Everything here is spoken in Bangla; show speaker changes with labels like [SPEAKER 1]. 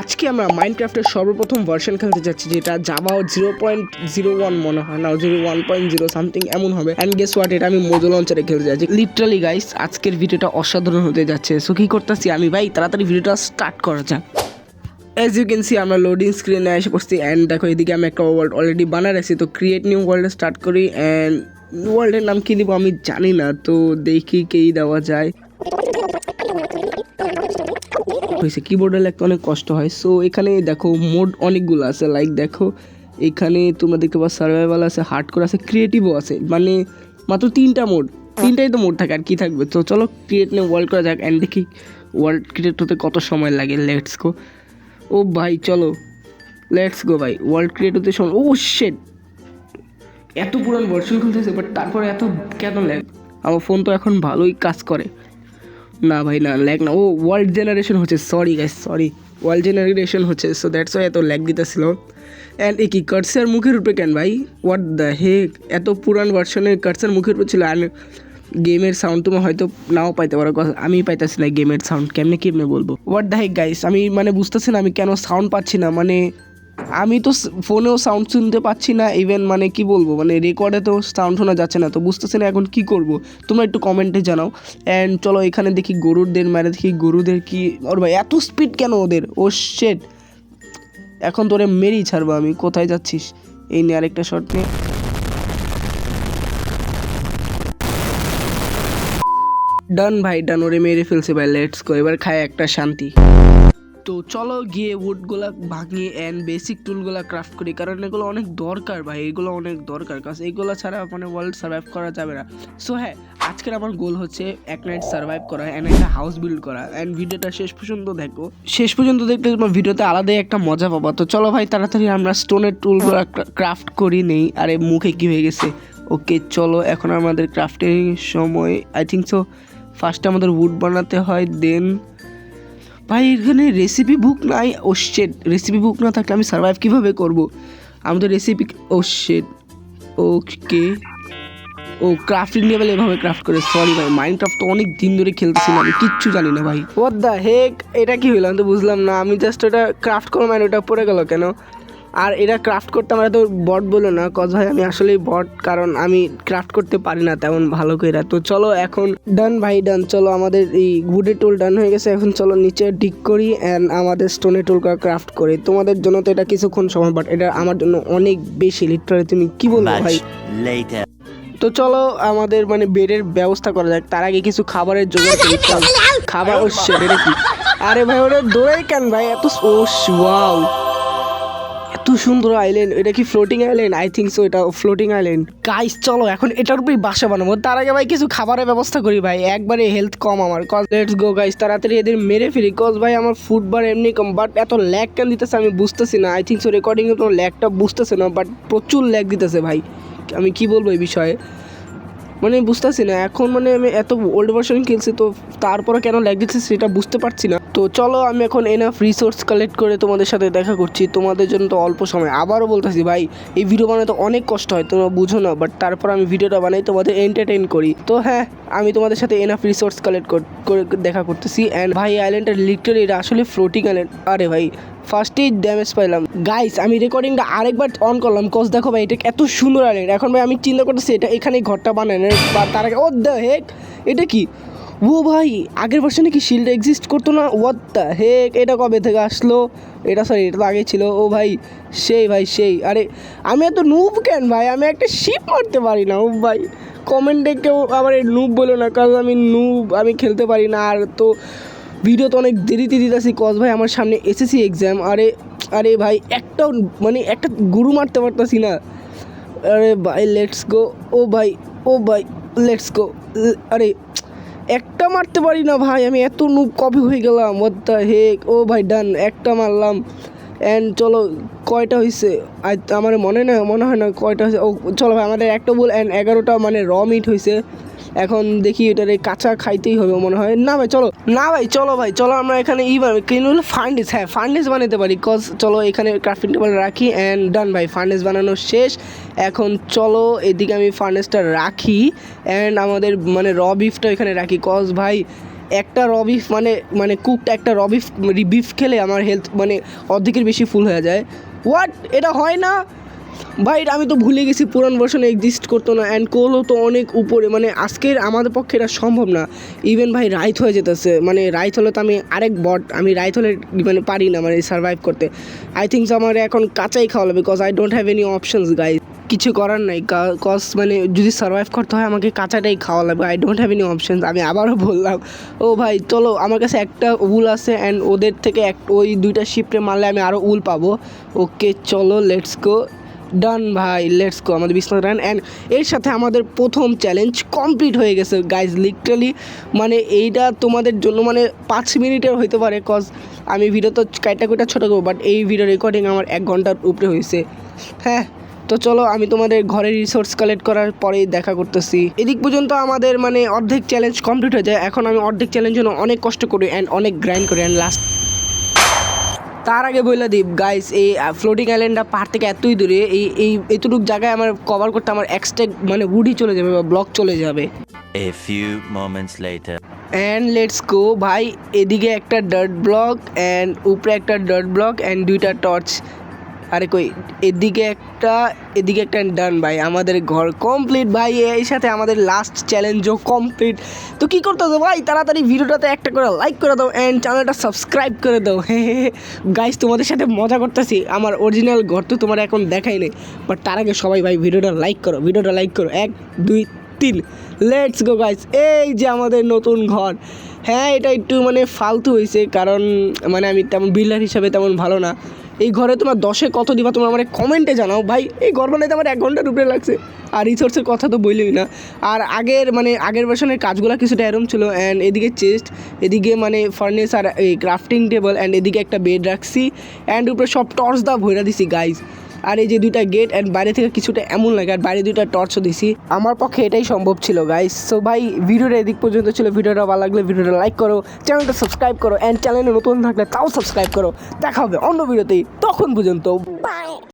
[SPEAKER 1] আজকে আমরা মাইনক্রাফটের সর্বপ্রথম ভার্সন খেলতে যাচ্ছি, যেটা জাভা 0.01 মনে হয় না, 1.0 সামথিং এমন হবে। অ্যান্ড গেস হোয়াট, এটা আমি মোজো লঞ্চারে খেলতে যাচ্ছি। লিটারালি গাইস, আজকের ভিডিওটা অসাধারণ হতে যাচ্ছে। সো কি করতেছি আমি, ভাই তাড়াতাড়ি ভিডিওটা স্টার্ট করা যাক। অ্যাজ ইউ ক্যান সি, আমরা লোডিং স্ক্রিনে এসে পড়ছি। অ্যান্ড দেখো, এদিকে আমি একটা ওয়ার্ল্ড অলরেডি বানায় রাখছি। তো ক্রিয়েট নিউ ওয়ার্ল্ডে স্টার্ট করি। অ্যান্ড ওয়ার্ল্ডের নাম কী দিব আমি জানি না, তো দেখি কেই দেওয়া যায়। হয়েছে কিবোর্ডে লিখতে অনেক কষ্ট হয়। সো এখানে দেখো মোড অনেকগুলো আছে, লাইক দেখো এখানে তোমরা দেখতে পাচ্ছ সার্ভাইভাল আছে, হার্ডকোর আছে, ক্রিয়েটিভও আছে। মানে মাত্র তিনটাই তো মোড থাকে, আর কি থাকবে। তো চলো ক্রিয়েট নিয়ে ওয়ার্ল্ড করা যাক। অ্যান্ড দেখি ওয়ার্ল্ড ক্রিয়েট হতে কত সময় লাগে। Let's go. ও ভাই চলো, লেটস গো ভাই। ওয়ার্ল্ড ক্রিয়েট হতে সময়, ও শেট, এত পুরান ভার্সন খুলতেছে, বাট তারপরে এত কেন ল্যাগ? আমার ফোন তো এখন ভালোই কাজ করে না ভাই, না ল্যাগ না, ও ওয়ার্ল্ড জেনারেশন হচ্ছে। Sorry guys, sorry, world generation হচ্ছে। সো দ্যাটস ওয়াই এত ল্যাগ দিতেছিল। অ্যান্ড এ কি কার্সার মুখের উপরে কেন ভাই? হোয়াট দ্য হেক, এত পুরান ভার্সনে কার্সার মুখের উপর ছিল। আর গেমের সাউন্ড তুমি হয়তো নাও পাইতে পারো, আমি পাইতেছি না গেমের সাউন্ড। কেমনে বলবো? হোয়াট দ্য হেক গাইস, আমি মানে বুঝতেছি না আমি কেন সাউন্ড পাচ্ছি না। মানে আমি তো ফোনেও সাউন্ড শুনতে পাচ্ছি না, ইভেন মানে কি বলবো, মানে রেকর্ডে তো সাউন্ড শোনা যাচ্ছে না। তো বুঝতেছি না এখন কি করব, তোমরা একটু কমেন্টে জানাও। অ্যান্ড চলো এখানে দেখি গরুদের মারে, দেখি গরুদের কি, ওর ভাই এত স্পিড কেন ওদের? ও শেট, এখন তোরে মেরেই ছাড়বো আমি। কোথায় যাচ্ছিস? এই নিয়ে আরেকটা শট নিয়ে ডান ভাই, ডান, ওরে মেরে ফেলছে ভাই। লেটস গো, এবার খায় একটা শান্তি। তো চলো গিয়ে উডগুলা ভাঙি অ্যান্ড বেসিক টুলগুলা ক্রাফট করি, কারণ এগুলো অনেক দরকার ভাই, এগুলো অনেক দরকার, কারণ এইগুলো ছাড়া মানে ওয়ার্ল্ড সার্ভাইভ করা যাবে না। সো হ্যাঁ, আজকের আমার গোল হচ্ছে এক নাইট সার্ভাইভ করা অ্যান্ড একটা হাউস বিল্ড করা। অ্যান্ড ভিডিওটা শেষ পর্যন্ত দেখো, শেষ পর্যন্ত দেখলে তোমার ভিডিওতে আলাদাই একটা মজা পাবা। তো চলো ভাই তাড়াতাড়ি আমরা স্টোনের টুলগুলো ক্রাফট করি নেই। আরে মুখে কি হয়ে গেছে? ওকে চলো, এখন আমাদের ক্রাফটিং সময়। আই থিঙ্ক সো ফার্স্টে আমাদের উড বানাতে হয়, দেন ভাই এখানে রেসিপি বুক নাই। ও শেট, রেসিপি বুক না থাকলে আমি সার্ভাইভ কীভাবে করবো? আমাদের রেসিপি, ও শেট, ওকে। ও ক্রাফটিং লেভেল এভাবে ক্রাফট করে। সরি ভাই, মাইনক্রাফট তো অনেক দিন ধরে খেলতেছিলাম, আমি কিচ্ছু জানি না ভাই। হোয়াট দ্য হেক, এটা কি হইলো আমি তো বুঝলাম না। আমি জাস্ট ওটা ক্রাফট করলাম, ওটা পড়ে গেল কেন? আর এটা ক্রাফট করতে আমরা তো বট বলো না, কজ ভাই আমি আসলেই বট, কারণ আমি ক্রাফট করতে পারি না তেমন ভালো করে। তো চলো এখন ডান ভাই, ডান। চলো আমাদের এই উডের টুল ডান হয়ে গেছে। এখন চলো নিচে ডিক করি অ্যান্ড আমাদের স্টোনের টুলটা ক্রাফট করি। তোমাদের জন্য তো এটা কিছুক্ষণ সময়, বাট এটা আমার জন্য অনেক বেশি, লিটারালি তুমি কি বলবো ভাই। তো চলো আমাদের মানে বেডের ব্যবস্থা করা যাক। তার আগে কিছু খাবারের জোগাড় করি। খাবার, ও সেটা কি? আরে ভাই ওটা দৌড়াই কেন ভাই এত? ও ওয়াও, এত সুন্দর আইল্যান্ড। এটা কি floating island? I think so, এটা ফ্লোটিং আইল্যান্ড। গাইস চলো এখন এটার উপরেই বাসা বানাবো। তার আগে ভাই কিছু খাবারের ব্যবস্থা করি ভাই, একবারে হেলথ কম আমার। কজ লেটস গো গাইস, তাড়াতাড়ি এদের মেরে ফেলি। কজ ভাই আমার ফুড বার এমনি কম, বাট এত ল্যাগ কেন দিতেছে আমি বুঝতেছি না। আই থিঙ্ক সো রেকর্ডিংয়ে তো ল্যাগটা বুঝতেছে না, বাট প্রচুর ল্যাগ দিতেছে ভাই। আমি কি বলবো এই বিষয়ে, মানে বুঝতেছি না এখন। মানে আমি এত ওল্ড ভার্সন খেলছি, তো তারপরে কেন ল্যাগ দিচ্ছে সেটা বুঝতে পারছি না। তো চলো আমি এখন এনাফ রিসোর্স কালেক্ট করে তোমাদের সাথে দেখা করছি। তোমাদের জন্য তো অল্প সময়, আবারও বলতেছি ভাই এই ভিডিও বানাতে অনেক কষ্ট হয়, তোমরা বুঝো না, বাট তারপর আমি ভিডিওটা বানাই তোমাদের এন্টারটেইন করি। তো হ্যাঁ, আমি তোমাদের সাথে এনাফ রিসোর্স কালেক্ট করে দেখা করতেছি। অ্যান্ড ভাই আইল্যান্ডটা লিটারালি, এটা আসলে ফ্লোটিং আইল্যান্ড। আরে ভাই ফার্স্টেই ড্যামেজ পাইলাম। গাইস আমি রেকর্ডিংটা আরেকবার অন করলাম, কজ দেখো ভাই এটা এত সুন্দর আইল্যান্ড। এখন ভাই আমি চিন্তা করতেছি এটা এখানেই ঘরটা বানানো, বা তার আগে ও দ্য হেক, এটা কি? ও ভাই আগের ভার্সনে কি শিল্ড এক্সিস্ট করতো না? হোয়াট দ্য হেক, এটা কবে থেকে আসলো? এটা সরি, এটা তো আগে ছিল। ও ভাই সেই, ভাই সেই। আরে আমি এত নুব কেন ভাই? আমি একটা শিপ মারতে পারি না। ও ভাই কমেন্টে কেউ আবার নুব বলো না, কারণ আমি নুব, আমি খেলতে পারি না। আর তো ভিডিও তো অনেক দেরিতে দিতেছি, কজ ভাই আমার সামনে এসএসসি এক্সাম। আরে ভাই একটাও মানে একটা গুরু মারতে পারতাছি না। আরে ভাই লেটস গো। ও ভাই লেটস গো। আরে একটা মারতে পারি না ভাই, আমি এত নুব কবে হয়ে গেলাম? হোয়াট দ্য হেক। ও ভাই ডান, একটা মারলাম। অ্যান্ড চলো কয়টা হয়েছে আমার মনে হয় না কয়টা হয়েছে। ও চলো ভাই আমাদের একটা বল অ্যান্ড 11টা মানে র মিট হয়েছে। এখন দেখি এটারে কাঁচা খাইতেই হবে মনে হয়। না ভাই চলো আমরা এখানে ফার্নেস, হ্যাঁ ফার্নেস বানাতে পারি। কজ চলো এখানে ক্রাফটিং টেবিল রাখি অ্যান্ড ডান ভাই, ফার্নেস বানানো শেষ। এখন চলো এদিকে আমি ফার্নেসটা রাখি অ্যান্ড আমাদের মানে র বিফটা এখানে রাখি। কজ ভাই একটা রবিফ মানে কুকড একটা রবিফ বিফ খেলে আমার হেলথ মানে অর্ধেকের বেশি ফুল হয়ে যায়। হোয়াট, এটা হয় না ভাই? আমি তো ভুলে গেছি পুরান ভার্সনে এক্সিস্ট করতো না। অ্যান্ড কোলও তো অনেক উপরে, মানে আজকের আমাদের পক্ষে এটা সম্ভব না। ইভেন ভাই রাইত হয়ে যেতেছে, মানে রাইত হলে তো আমি আরেক বট, আমি রাইত হলে মানে পারি না মানে সার্ভাইভ করতে। আই থিঙ্ক আমার এখন কাঁচাই খাওয়া লাগবে, because I don't have any options guys. কিছু করার নাই, কজ মানে যদি সার্ভাইভ করতে হয় আমাকে কাঁচাটাই খাওয়া লাগবে। I don't have any options. আমি আবারও বললাম। ও ভাই চলো, আমার কাছে একটা উল আছে অ্যান্ড ওদের থেকে ওই 2টা শিপটে মারলে আমি আরও উল পাবো। ওকে চলো, লেটস গো। ডান ভাই, লেটস গো। আমাদের 20 রান অ্যান্ড এর সাথে আমাদের প্রথম চ্যালেঞ্জ কমপ্লিট হয়ে গেছে গাইজ। লিটারালি মানে এইটা তোমাদের জন্য মানে 5 মিনিটের হইতে পারে, কজ আমি ভিডিও তো কাইটা ছোটো করবো, বাট এই ভিডিও রেকর্ডিং আমার 1 ঘন্টার উপরে হয়েছে। হ্যাঁ, তো চলো আমি তোমাদের ঘরের রিসোর্স কালেক্ট করার পরেই দেখা করতেছি। এদিক পর্যন্ত আমাদের মানে অর্ধেক চ্যালেঞ্জ কমপ্লিট হয়ে যায়। এখন আমি অর্ধেক চ্যালেঞ্জের জন্য অনেক কষ্ট করি অ্যান্ড অনেক গ্রাইন্ড করি অ্যান্ড লাস্ট তার আগে বইলা দিই গাইস, এই ফ্লোটিং আইল্যান্ডটা পাহাড় থেকে এতই দূরে, এইটুকু জায়গায় আমার কভার করতে আমার এক্সট্রা মানে উডি চলে যাবে বা ব্লক চলে যাবে।
[SPEAKER 2] A few moments later.
[SPEAKER 1] And let's go ভাই। এদিকে একটা ডার্ট ব্লক অ্যান্ড উপরে একটা ডার্ট ব্লক অ্যান্ড 2টা টর্চ। আরে কই, এদিকে একটা ডান ভাই। আমাদের ঘর কমপ্লিট ভাই। এই সাথে আমাদের লাস্ট চ্যালেঞ্জও কমপ্লিট। তো কী করতে হবে ভাই, তাড়াতাড়ি ভিডিওটাতে একটা করে লাইক করে দাও অ্যান্ড চ্যানেলটা সাবস্ক্রাইব করে দাও। হ্যাঁ গাইস, তোমাদের সাথে মজা করতেছি। আমার অরিজিনাল ঘর তো তোমার এখন দেখাই নেই, বাট তার আগে সবাই ভাই ভিডিওটা লাইক করো। 1 2 3 লেটস গো গাইস। এই যে আমাদের নতুন ঘর। হ্যাঁ, এটা একটু মানে ফালতু হয়েছে, কারণ মানে আমি তেমন বিল্ডার হিসাবে তেমন ভালো না। এই ঘরে তোমার 10-এ কত দিবা তোমরা আমার কমেন্টে জানাও ভাই। এই ঘর বানাইতে আমার 1 ঘন্টার উপরে লাগছে, আর রিসোর্সের কথা তো বললেই না। আর আগের ভার্সনের কাজগুলো কিছুটা এরম ছিল। অ্যান্ড এদিকে চেস্ট, এদিকে মানে ফার্নেস আর এই ক্রাফটিং টেবল, অ্যান্ড এদিকে একটা বেড রাখছি অ্যান্ড উপরে সব টর্চ দা ভইরা দিছি গাইজ। আর এই যে 2টা গেট অ্যান্ড বাইরে থেকে কিছুটা এমন লাগে, আর বাইরে 2টা টর্চও দিছি। আমার পক্ষে এটাই সম্ভব ছিল গাইস। সো ভাই ভিডিওটা এদিক পর্যন্ত ছিল। ভিডিওটা ভালো লাগলে ভিডিওটা লাইক করো, চ্যানেলটা সাবস্ক্রাইব করো অ্যান্ড চ্যানেলে নতুন থাকলে তাও সাবস্ক্রাইব করো। দেখা হবে অন্য ভিডিওতেই, তখন পর্যন্ত বাই।